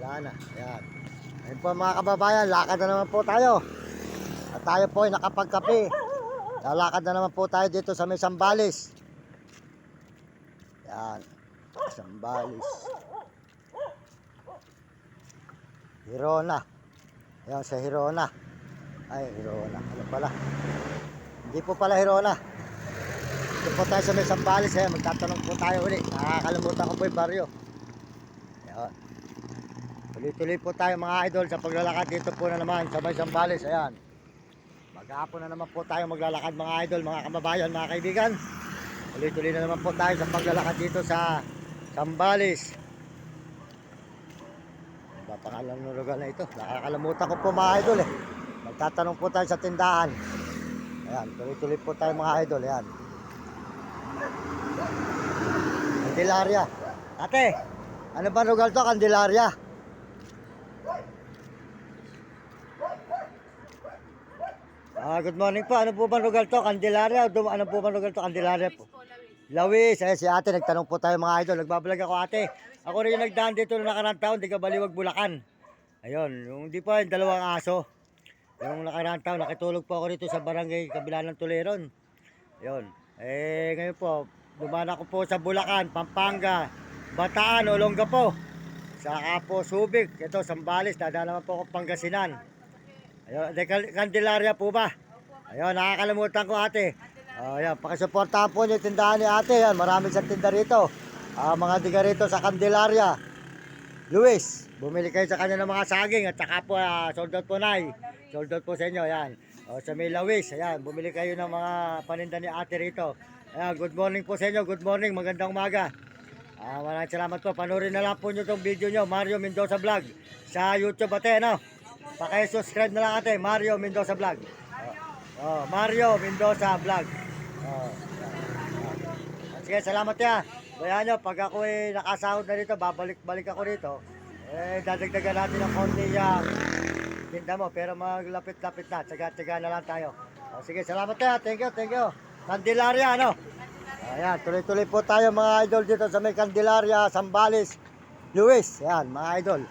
Wala na. Ayan. Ayun po mga kababayan, lakad na naman po tayo. At tayo po ay nakapagkape. Lalakad na naman po tayo dito sa may Sambales. Ayan. Sambales. Hirona. Ayan sa Hirona. Ay, Hirona. Ano pala? Hindi po pala Hirona. Dito po tayo sa may Sambales. Ayan, magtatanong po tayo ulit. Nakakalimutan ko po yung baryo. Ayan. Tuloy-tuloy po tayo mga idol sa paglalakad dito po na naman sa may Sambales. Ayan. Maghapon na naman po tayo maglalakad mga idol, mga kababayan, mga kaibigan. Tuloy-tuloy na naman po tayo sa paglalakad dito sa Sambales. Ano ba pangalan ng lugar na ito? Nakakalimutan ko po mga idol eh. Magtatanong po tayo sa tindahan. Ayan, tuloy-tuloy po tayo mga idol. Ayan. Candelaria. Ate, ano ba lugar to? Candelaria. Good morning po. Ano po ba lugar to? Candelaria? Ano po ba lugar to? Candelaria po. Lawis. Ay, si ate, nagtanong po tayo mga idol. Nagbabalag ako ate. Ako rin yung nagdaan dito noong nakarang taon. Di ka Baliwag, Bulacan. Ayun. Yung di po yung dalawang aso. Yung nakarang taon, nakitulog po ako rito sa barangay kabila ng Tuleron. Ayun. Ngayon po, dumaan ako po sa Bulacan, Pampanga, Bataan, Olongapo. Saka po Subic. Ito, Sambales. Dadaan naman po ako Pangasinan. Ayun, Candelaria po ba? Ayun, nakakalimutan ko ate. Ayan, pakisuportahan po niyo yung tindahan ni ate. Yan, maraming sa tinda rito. Mga diga rito sa Candelaria. Luis, bumili kayo sa kanya ng mga saging at saka po sold out po nay. Sold out po sa inyo, yan. Sa may Luis, ayan, bumili kayo ng mga paninda ni ate rito. Ayan, good morning po sa inyo. Good morning, magandang umaga. Maraming salamat po. Panoorin na lang po nyo itong video nyo, Mario Mendoza Vlog. Sa YouTube ate, ano? Paki-subscribe na lang ate, Mario Mendoza Vlog. Mario Mendoza Vlog. Sige, salamat ya. Bayan nyo, pag ako nakasahod na dito, babalik-balik ako dito. Dadagdagan natin ng konti tinda mo, pero maglapit-lapit na. Tsaga-tsaga na lang tayo. Sige, salamat ya. Thank you, thank you. Candelaria, ano? Ayan, tuloy-tuloy po tayo mga idol dito sa may Candelaria, Sambales, Luis. Ayan, mga idol.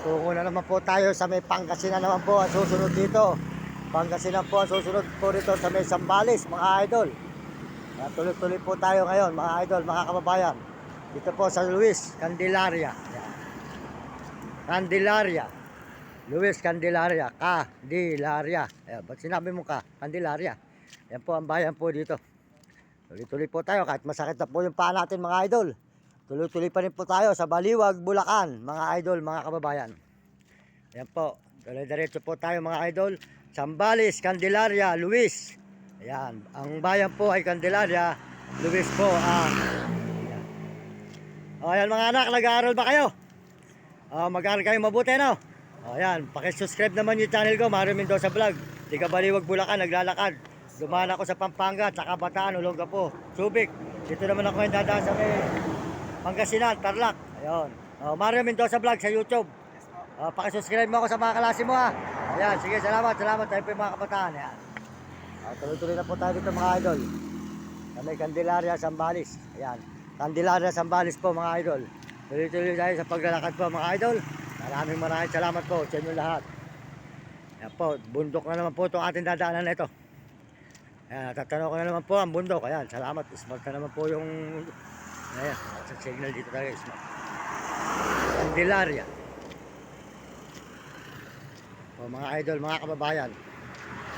Tungo na naman po tayo sa may Pangasinan naman po ang susunod dito. Pangasinan po ang susunod po dito sa may Sambales, mga idol. Tuloy-tuloy po tayo ngayon, mga idol, mga kababayan. Dito po sa Luis, Candelaria. Candelaria. Luis, Candelaria. Candelaria. Ba't sinabi mo ka? Candelaria. Yan po ang bayan po dito. Tuloy-tuloy po tayo kahit masakit na po yung paa natin, mga idol. Tuloy-tuloy pa rin po tayo sa Baliwag, Bulacan, mga idol, mga kababayan. Ayan po, diretso po tayo mga idol. Sambales, Candelaria, Luis. Ayan, ang bayan po ay Candelaria, Luis po. Ayan. Ayan mga anak, nag-aaral ba kayo? Mag-aaral kayo mabuti, no? Ayan, pakisubscribe naman yung channel ko, Mario Mendoza Vlog. Di ka Baliwag, Bulacan, naglalakad. Dumaan ako sa Pampanga, tsaka Bataan, Olongapo, Subic. Dito naman ako yung dadaan sa may Pangasinan, Tarlac. Ayun. Mario Mendoza Vlog sa YouTube. Pakisubscribe mo ako sa mga klase mo ha. Ayan, sige, salamat. Tayo po yung mga kabataan. Ayan. Tuloy-tuloy na po tayo dito mga idol. Sa may Candelaria, Sambales. Ayan. Candelaria, Sambales po mga idol. Tuloy-tuloy tayo sa paglalakad po mga idol. Maraming salamat po sa inyo lahat. Ayan po, bundok na naman po itong ating dadaanan na ito. Ayan, tatanong ko na naman po ang bundok. Ayan, salamat. Smart na naman po yung ayan, sa signal dito tayo, smart. Candelaria. Mga idol, mga kababayan,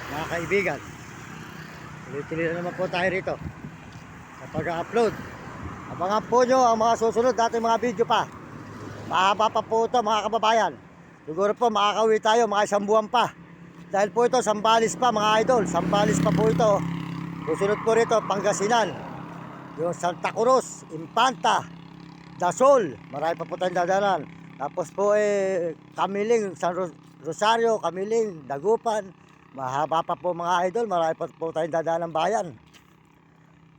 mga kaibigan, tuloy-tuloy na naman po tayo rito sa pag-upload. Abangan po nyo ang mga susunod natin mga video pa. Mahaba pa po ito mga kababayan. Siguro po makakauwi tayo mga isang buwan pa. Dahil po ito, Sambales pa mga idol. Sambales pa po ito. Susunod po rito, Pangasinan. Yung Santa Cruz, Infanta, Dasol, marami pa po tayong dadanan. Tapos po Kamiling, San Rosario, Kamiling, Dagupan. Mahaba pa po mga idol, marami pa po tayong dadanan ng bayan.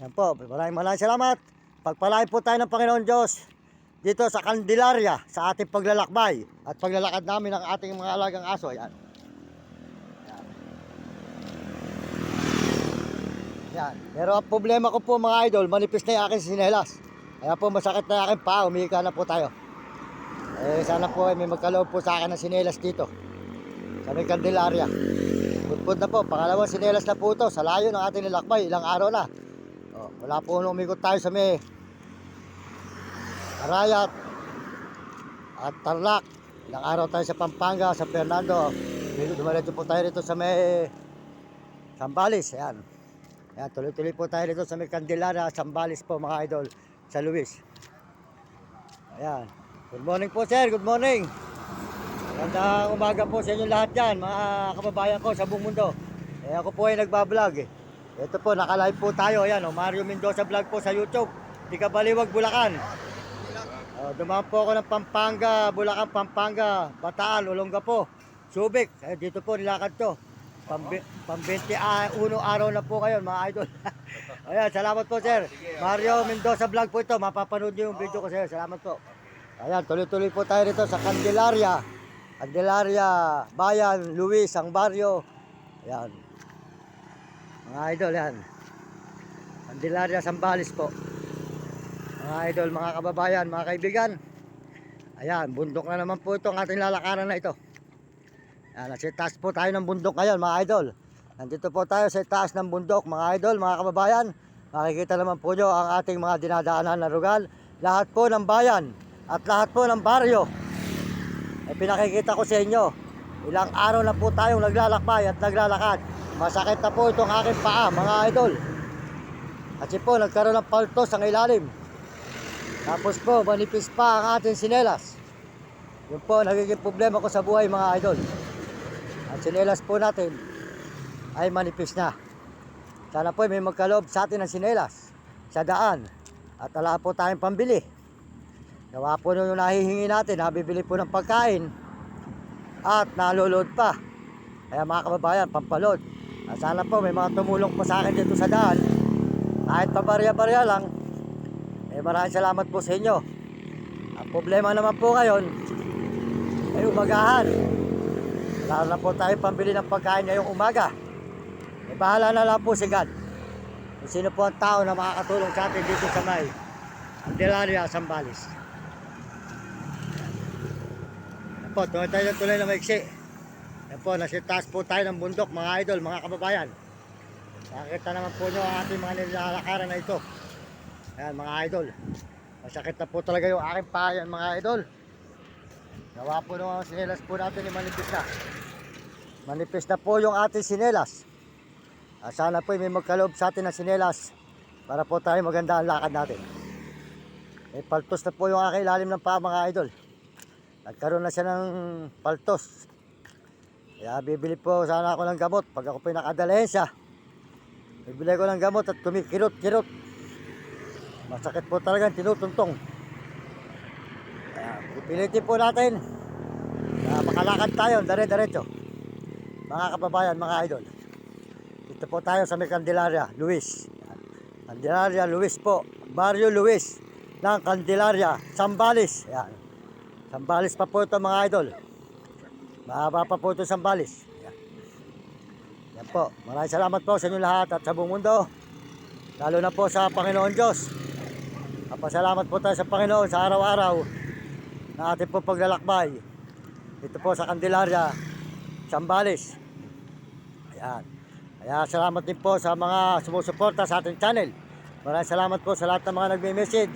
Yan po, maraming salamat. Pagpalain po tayo ng Panginoon Diyos dito sa Candelaria sa ating paglalakbay at paglalakad namin ng ating mga alagang aso. Yan. Yan. Pero ang problema ko po mga idol, manipis na yung aking sinelas. Kaya po masakit na yung aking paa, umihika na po tayo. Sana po ay may magkaloob po sa akin ng sinelas dito. Sa may Candelaria. Pudpud na po, pangalawang sinelas na po ito. Sa layo ng ating nilakbay, ilang araw na. Wala po nung umikot tayo sa may Arayat at Tarlac. Ilang araw tayo sa Pampanga, sa Fernando. Dumaretso po tayo rito sa may Zambales. Ayan. Ayan, tuloy-tuloy po tayo rito sa may Candelaria, Zambales po mga idol, sa Luis. Ayan. Good morning po sir, good morning. Magandang umaga po sa inyo lahat dyan, mga kababayan ko sa buong mundo. Ako po ay nagbablog eh. Ito po, naka-live po tayo. Ayan, Mario Mendoza vlog po sa YouTube. Di ka baliwag, Bulacan. Dumaan po ako ng Pampanga, Bulacan, Pampanga, Bataan, Olongapo, Subic. Dito po nilakad to. Pang 21 araw na po kayo mga idol. Ayan, salamat po sir. Mario Mendoza vlog po ito. Mapapanood niyo yung video ko sir. Salamat po. Ayan, tuloy-tuloy po tayo rito sa Candelaria. Candelaria, Bayan, Luis, ang baryo. Ayan. Mga idol yan. Candelaria, Zambales po. Mga idol, mga kababayan, mga kaibigan. Ayan, bundok na naman po ito ang ating lalakaran na ito. Ayan, nasa taas po tayo ng bundok ngayon mga idol. Nandito po tayo sa taas ng bundok mga idol, mga kababayan. Makikita naman po nyo ang ating mga dinadaanan na lugar. Lahat po ng bayan at lahat po ng baryo. Pinakikita ko sa inyo. Ilang araw na po tayong naglalakbay at naglalakad. Masakit na po itong aking paa mga idol. Kasi po nagkaroon ng paltos ang ilalim. Tapos po manipis pa ang ating sinelas. Yun po nagiging problema ko sa buhay mga idol. Ang sinelas po natin ay manipis na. Sana po may magkaloob sa atin ng sinelas sa daan. At wala po tayong pambili. Gawa po nung nahihingi natin, nabibili po ng pagkain. At nalulod pa. Kaya mga kababayan, pampalod. At sana po may mga tumulong po sa akin dito sa daan. Kahit pabarya-barya lang. Maraming salamat po sa inyo. Ang problema naman po ngayon ay umagahan. Wala na po tayo pambili ng pagkain ngayong umaga. Bahala na lang po si God. Kung sino po ang tao na makakatulong sa atin dito sa may Candelaria, Zambales. Yan po, tuloy na maiksi. Yan po, nasa taas po tayo ng bundok mga idol, mga kababayan. Nakakita naman po nyo ang ating mga nilalakaran na ito. Ayan mga idol. Masakit na po talaga yung aking payan mga idol. Gawa po nung sinelas po natin yung manipis na. Manipis na po yung ating sinelas. Sana po may magkaloob sa atin ng sinelas para po tayo maganda ang lakad natin. May paltos na po yung aking ilalim ng paa mga idol. Nagkaroon na siya ng paltos. Kaya bibili po sana ako ng gamot. Pag ako po nakadalensya, bibili ko ng gamot at kumikirot-kirot. Masakit po talaga, tinutuntong. Pipilitin po natin makalakad tayo, dire-diretso. Mga kababayan, mga idol. Dito po tayo sa may Candelaria, Luis. Candelaria, Luis po. Barrio Luis ng Candelaria, Zambales. Ayan. Zambales pa po ito mga idol. Mahaba pa po ito Zambales. Ayan. Yan po. Maraming salamat po sa inyo lahat at sa buong mundo. Lalo na po sa Panginoon Diyos. Pasalamat po tayo sa Panginoon sa araw-araw na ating po paglalakbay. Dito po sa Candelaria, Zambales. Ayan. Kaya salamat din po sa mga sumusuporta sa ating channel. Maraming salamat po sa lahat ng mga nagme-message.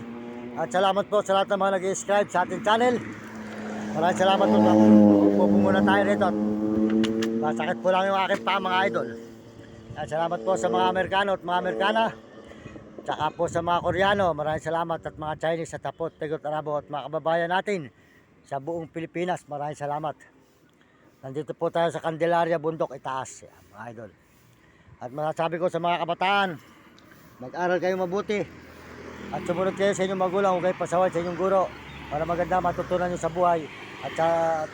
At salamat po sa lahat ng mga nag-subscribe sa ating channel. Maraming salamat po. Upo po muna tayo rito. Masakit po lang yung aking paa mga idol. At salamat po sa mga Amerikano at mga Amerikana. Tsaka po sa mga Koreano, maraming salamat at mga Chinese at Tapot, Tegot, Arabo at mga kababayan natin sa buong Pilipinas. Maraming salamat. Nandito po tayo sa Candelaria, bundok itaas, mga idol. At masasabi ko sa mga kabataan, mag-aral kayo mabuti at sumunod kayo sa inyong magulang, huwag kayo pasaway sa inyong guro para maganda matutunan nyo sa buhay at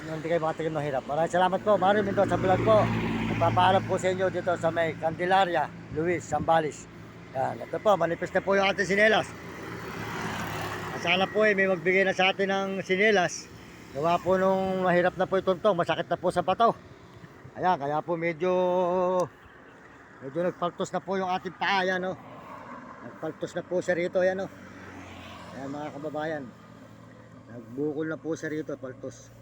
hindi kayo makatigil ng hirap. Maraming salamat po. Mario Mendoza vlog po. Nagpapaalam po sa inyo dito sa may Candelaria, Luis, Zambales. Yan, ito po, manipis na po yung ating sinelas. Sana po may magbigay na sa atin ng sinelas. Gawa po nung mahirap na po ituntong, masakit na po sa bato. Ayan, kaya po medyo nagpaltos na po yung ating paa. Ayan, no? Nagpaltos na po siya rito. Ayan, no? Ayan mga kababayan. Nagbukol na po siya rito, paltos.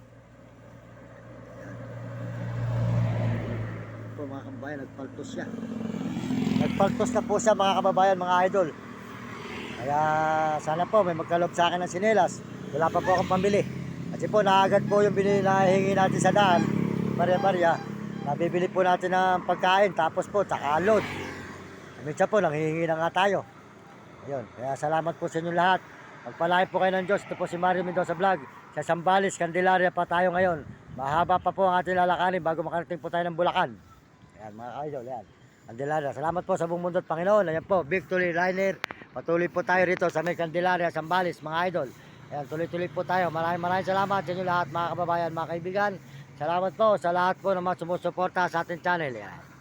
Po mga kababayan, nagpaltos siya. Nagpaltos na po siya mga kababayan, mga idol. Kaya sana po may magkalob sa akin ng sinelas. Wala pa po akong pambili. Kasi po naagad po yung hinahingi natin sa daan. Barya-barya. Nabibili po natin ng pagkain. Tapos po, tsaka load. Minsan po, nanghihingi na nga tayo. Ayun. Kaya salamat po sa inyo lahat. Magpalain po kayo ng Diyos. Ito po si Mario Mendoza Vlog. Sa Zambales, Candelaria pa tayo ngayon. Mahaba pa po ang ating lalakarin bago makarating po tayo ng Bulacan. Ayan mga idol, yan. Candelaria. Salamat po sa buong mundo at Panginoon. Ayan po, Victory Liner. Patuloy po tayo rito sa may Candelaria, Zambales, mga idol. Ayan, tuloy-tuloy po tayo. Maraming salamat sa inyo lahat, mga kababayan, mga kaibigan. Salamat po sa lahat po na mga sumusuporta sa ating channel. Ayan.